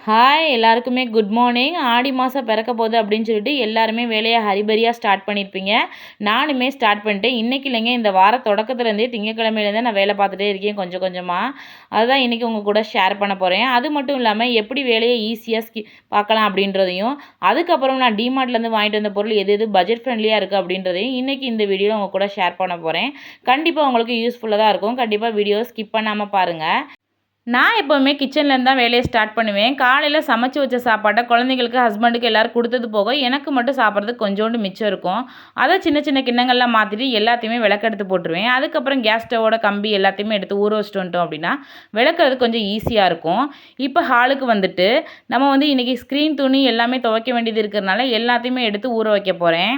Hi எல்லாருக்குமே good morning. ஆடி மாதம் பிறக்க போகுது அப்படின்னு சொல்லிட்டு எல்லாருமே வேலையை ஹரிபரியாக ஸ்டார்ட் பண்ணியிருப்பீங்க. நானுமே ஸ்டார்ட் பண்ணிட்டேன். இன்றைக்கி இல்லைங்க, இந்த வார தொடக்கத்துலேருந்தே திங்கக்கிழமையிலேருந்தே நான் வேலை பார்த்துட்டே இருக்கேன் கொஞ்சம் கொஞ்சமாக. அதுதான் இன்றைக்கி உங்கள் கூட ஷேர் பண்ண போகிறேன். அது மட்டும் இல்லாமல் எப்படி வேலையை ஈஸியாக பார்க்கலாம் அப்படின்றதையும், அதுக்கப்புறம் நான் டிமார்ட்லேருந்து வாங்கிட்டு வந்த பொருள் எது எது பட்ஜெட் ஃப்ரெண்ட்லியாக இருக்குது அப்படின்றதையும் இன்றைக்கி இந்த வீடியோவில் உங்கள் கூட ஷேர் பண்ண போகிறேன். கண்டிப்பாக உங்களுக்கு யூஸ்ஃபுல்லாக தான் இருக்கும். கண்டிப்பாக வீடியோ ஸ்கிப் பண்ணாமல் பாருங்கள். நான் எப்போவுமே கிச்சன்லேருந்து தான் வேலையை ஸ்டார்ட் பண்ணுவேன். காலையில் சமைச்சு வச்ச சாப்பாட்டை குழந்தைங்களுக்கு, ஹஸ்பண்டுக்கு எல்லோரும் கொடுத்தது போக எனக்கு மட்டும் சாப்பிட்றதுக்கு கொஞ்சோண்டு மிச்சம் இருக்கும். அதை சின்ன சின்ன கிண்ணங்கள்லாம் மாற்றிட்டு எல்லாத்தையுமே விளக்கெடுத்து போட்டுருவேன். அதுக்கப்புறம் கேஸ் ஸ்டவோட கம்பி எல்லாத்தையுமே எடுத்து ஊற வச்சுட்டு வந்துட்டோம் அப்படின்னா விளக்குறது கொஞ்சம் ஈஸியாக இருக்கும். இப்போ ஹாலுக்கு வந்துட்டு நம்ம இன்றைக்கி ஸ்க்ரீன் துணி எல்லாமே துவைக்க வேண்டியது இருக்கிறதுனால எல்லாத்தையுமே எடுத்து ஊற வைக்க போகிறேன்.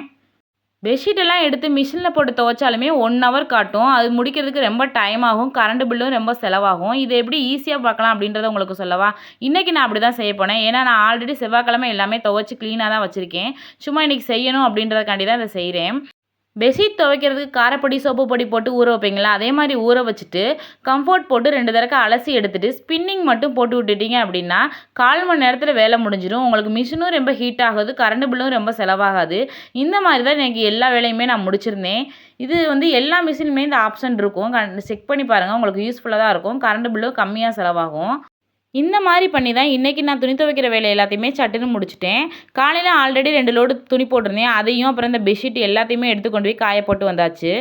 பெட்ஷீட்டெல்லாம் எடுத்து மிஷினில் போட்டு துவைச்சாலுமே 1 ஹவர் காட்டும். அது முடிக்கிறதுக்கு ரொம்ப டைம் ஆகும். கரண்ட் பில்லும் ரொம்ப செலவாகும். இதை எப்படி ஈஸியாக பார்க்கலாம் அப்படின்றத உங்களுக்கு சொல்லவா? இன்றைக்கி நான் அப்படி தான் செய்ய போனேன். ஏன்னா நான் ஆல்ரெடி செவ்வாய்க்கிழமை எல்லாமே துவைச்சி க்ளீனாக தான் வச்சுருக்கேன். சும்மா இன்றைக்கி செய்யணும் அப்படின்றதுக்காண்டி தான் இதை செய்கிறேன். பெட்ஷீட் துவைக்கிறதுக்கு காரப்பொடி, சோப்பு பொடி போட்டு ஊற வைப்பீங்களா? அதே மாதிரி ஊற வச்சுட்டு கம்ஃபோர்ட் போட்டு 2 தடவை அலசி எடுத்துட்டு ஸ்பின்னிங் மட்டும் போட்டு விட்டுட்டீங்க அப்படின்னா 1/4 மணி நேரத்தில் வேலை முடிஞ்சிடும். உங்களுக்கு மிஷினும் ரொம்ப ஹீட் ஆகாது, கரண்ட் பில்லும் ரொம்ப செலவாகாது. இந்த மாதிரி தான் எனக்கு எல்லா வேலையுமே நான் முடிச்சிருந்தேன். இது எல்லா மிஷினுமே இந்த ஆப்ஷன் இருக்கும். செக் பண்ணி பாருங்கள், உங்களுக்கு யூஸ்ஃபுல்லாக தான் இருக்கும். கரண்ட் பில்லும் கம்மியாக செலவாகும். இந்த மாதிரி பண்ணி தான் இன்றைக்கி நான் துணி துவைக்கிற வேலை எல்லாத்தையுமே சட்டுன்னு முடிச்சிட்டேன். காலையில் ஆல்ரெடி 2 லோடு துணி போட்டிருந்தேன். அதையும் அப்புறம் இந்த பெட்ஷீட் எல்லாத்தையுமே எடுத்து கொண்டு போய் காய போட்டு வந்தாச்சு.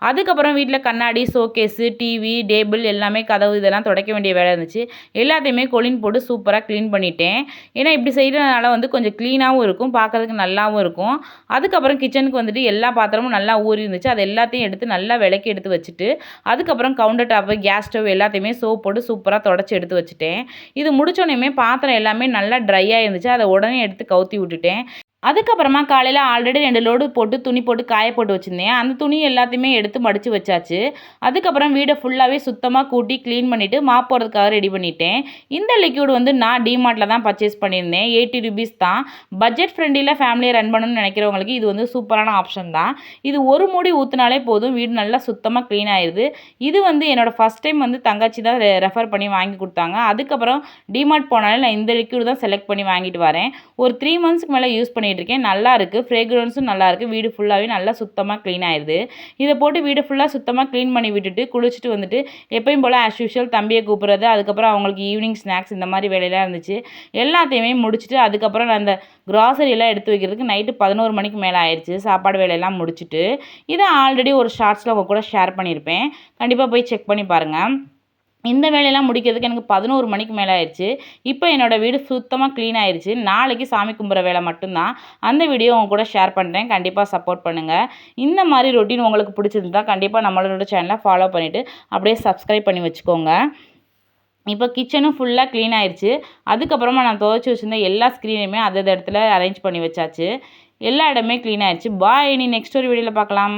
அதுக்கப்புறம் வீட்டில் கண்ணாடி, ஷோகேஸு, டிவி, டேபிள் எல்லாமே கதவு இதெல்லாம் துடைக்க வேண்டிய வேலை இருந்துச்சு. எல்லாத்தையுமே கொலின் போட்டு சூப்பராக க்ளீன் பண்ணிட்டேன். ஏன்னா இப்படி செய்கிறதுனால கொஞ்சம் க்ளீனாகவும் இருக்கும், பார்க்குறதுக்கு நல்லாவும் இருக்கும். அதுக்கப்புறம் கிச்சனுக்கு எல்லா பாத்திரமும் நல்லா ஊறி இருந்துச்சு. அது எல்லாத்தையும் எடுத்து நல்லா விளக்கி எடுத்து வச்சுட்டு அதுக்கப்புறம் கவுண்டர் டாப்பு, கேஸ் ஸ்டவ் எல்லாத்தையுமே சோப் போட்டு சூப்பராக தொடச்சி எடுத்து வச்சுட்டேன். இது முடிச்சோடனேயுமே பாத்திரம் எல்லாமே நல்லா ட்ரையாக இருந்துச்சு. அதை உடனே எடுத்து கவுத்தி விட்டுட்டேன். அதுக்கப்புறமா காலையில் ஆல்ரெடி 2 லோடு போட்டு துணி போட்டு காய போட்டு வச்சுருந்தேன். அந்த துணி எல்லாத்தையுமே எடுத்து மடித்து வச்சாச்சு. அதுக்கப்புறம் வீடை ஃபுல்லாகவே சுத்தமாக கூட்டி க்ளீன் பண்ணிவிட்டு மாப் போடுறதுக்காக ரெடி பண்ணிட்டேன். இந்த லிக்யூட் நான் டிமார்ட்டில் தான் பர்ச்சேஸ் பண்ணியிருந்தேன். 80 ருபீஸ் தான். பட்ஜெட் ஃப்ரெண்ட்லியில் ஃபேமிலியை ரன் பண்ணணும்னு நினைக்கிறவங்களுக்கு இது சூப்பரான ஆப்ஷன் தான். இது ஒரு மூடி ஊற்றினாலே போதும், வீடு நல்லா சுத்தமாக க்ளீன் ஆயிடுது. இது என்னோடய ஃபஸ்ட் டைம் தங்கச்சி தான் ரெஃபர் பண்ணி வாங்கி கொடுத்தாங்க. அதுக்கப்புறம் டிமார்ட் போனாலே நான் இந்த லிக்யூட் தான் செலக்ட் பண்ணி வாங்கிட்டு வரேன். ஒரு 3 மந்த்ஸ்க்கு மேலே யூஸ் பண்ணி இருக்கேன். நல்லா இருக்குது, ஃப்ரேக்ரன்ஸும் நல்லா இருக்குது. வீடு ஃபுல்லாகவே நல்லா சுத்தமாக க்ளீன் ஆயிடுது. இதை போட்டு வீடு ஃபுல்லாக சுத்தமாக க்ளீன் பண்ணி விட்டுட்டு குளிச்சுட்டு எப்பயும் போல் ஆஸ் யூஷுவல் தம்பியை கூப்பிட்றது, அதுக்கப்புறம் அவங்களுக்கு ஈவினிங் ஸ்நாக்ஸ் இந்த மாதிரி வேலையெல்லாம் இருந்துச்சு. எல்லாத்தையுமே முடிச்சுட்டு அதுக்கப்புறம் நான் அந்த க்ராசரியெல்லாம் எடுத்து வைக்கிறதுக்கு நைட்டு 11 மணிக்கு மேலே ஆயிடுச்சு. சாப்பாடு வேலையெல்லாம் முடிச்சுட்டு இதை ஆல்ரெடி ஒரு ஷார்ட்ஸில் உங்கள் கூட ஷேர் பண்ணியிருப்பேன். கண்டிப்பாக போய் செக் பண்ணி பாருங்கள். இந்த வேலையெல்லாம் முடிக்கிறதுக்கு எனக்கு 11 மணிக்கு மேலே ஆயிடுச்சு. இப்போ என்னோடய வீடு சுத்தமாக க்ளீன் ஆயிடுச்சு. நாளைக்கு சாமி கும்பிட்ற வேலை மட்டும்தான். அந்த வீடியோ உங்க கூட ஷேர் பண்ணுறேன். கண்டிப்பாக சப்போர்ட் பண்ணுங்கள். இந்த மாதிரி ரொட்டீன் உங்களுக்கு பிடிச்சிருந்தா கண்டிப்பாக நம்மளோட சேனலை ஃபாலோ பண்ணிவிட்டு அப்படியே சப்ஸ்கிரைப் பண்ணி வச்சுக்கோங்க. இப்போ கிச்சனும் ஃபுல்லாக க்ளீன் ஆயிடுச்சு. அதுக்கப்புறமா நான் துவைச்சி வச்சுருந்த எல்லா ஸ்க்ரீனையுமே அது இடத்துல அரேஞ்ச் பண்ணி வச்சாச்சு. எல்லா இடமே க்ளீன் ஆயிடுச்சு. பாய். இனி நெக்ஸ்ட் ஒரு வீடியோவில் பார்க்கலாம்.